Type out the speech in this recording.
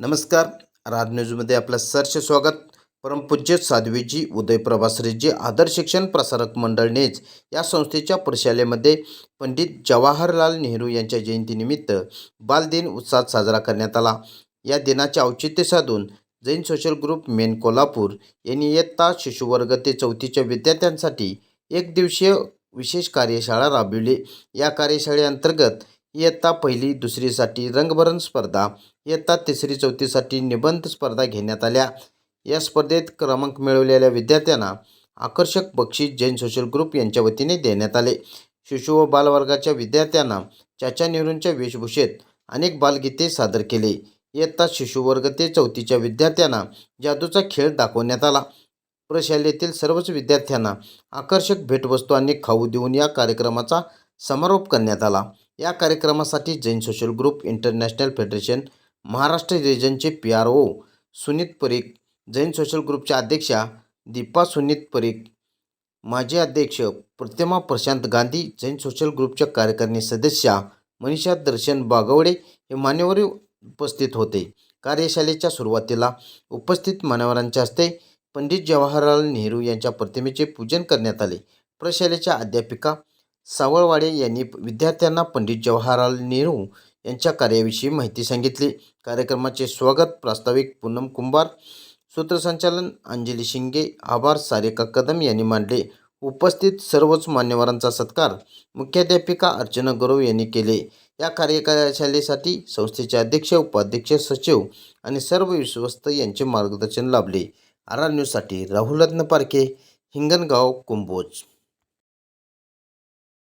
नमस्कार. राज न्यूजमध्ये आपलं सहर्ष स्वागत. परमपूज्य साध्वीजी उदयप्रभाश्रीजी आदर्श शिक्षण प्रसारक मंडळ नेज या संस्थेच्या प्रशालेमध्ये पंडित जवाहरलाल नेहरू यांच्या जयंतीनिमित्त बालदिन उत्साहात साजरा करण्यात आला. या दिनाचे औचित्य साधून Jain social group main Kolhapur यांनी इयत्ता शिशुवर्ग ते चौथीच्या विद्यार्थ्यांसाठी एक दिवसीय विशेष कार्यशाळा राबविली. या कार्यशाळेअंतर्गत इयत्ता पहिली दुसरीसाठी रंगभरण स्पर्धा, इयत्ता तिसरी चौथीसाठी निबंध स्पर्धा घेण्यात आल्या. या स्पर्धेत क्रमांक मिळवलेल्या विद्यार्थ्यांना आकर्षक बक्षीस जैन सोशल ग्रुप यांच्या वतीने देण्यात आले. शिशु व बालवर्गाच्या विद्यार्थ्यांना चाचा नेहरूंच्या वेशभूषेत अनेक बालगीते सादर केले. इयत्ता शिशुवर्ग ते चौथीच्या विद्यार्थ्यांना जादूचा खेळ दाखवण्यात आला. प्रशालेतील सर्वच विद्यार्थ्यांना आकर्षक भेटवस्तू आणि खाऊ देऊन या कार्यक्रमाचा समारोप करण्यात आला. या कार्यक्रमासाठी Jain social group international federation Maharashtra रिजनचे PRO सुनीत परीख, जैन सोशल ग्रुपच्या अध्यक्षा दीपा सुनीत परीख, माजी अध्यक्ष प्रतिमा प्रशांत गांधी, जैन सोशल ग्रुपच्या कार्यकारिणी सदस्या मनीषा दर्शन बागवडे हे मान्यवर उपस्थित होते. कार्यशाळेच्या सुरुवातीला उपस्थित मान्यवरांच्या हस्ते पंडित जवाहरलाल नेहरू यांच्या प्रतिमेचे पूजन करण्यात आले. प्रशालेच्या अध्यापिका सावळवाडे यांनी विद्यार्थ्यांना पंडित जवाहरलाल नेहरू यांच्या कार्याविषयी माहिती सांगितली. कार्यक्रमाचे स्वागत प्रास्ताविक पूनम कुंभार, सूत्रसंचालन अंजली शिंगे, आभार सारिका कदम यांनी मांडले. उपस्थित सर्वच मान्यवरांचा सत्कार मुख्याध्यापिका अर्चना गौरव यांनी केले. या कार्यशाळेसाठी संस्थेचे अध्यक्ष, उपाध्यक्ष, सचिव आणि सर्व विश्वस्त यांचे मार्गदर्शन लाभले. RR न्यूजसाठी राहुल रत्न पारखे, हिंगणगाव, कुंभोज.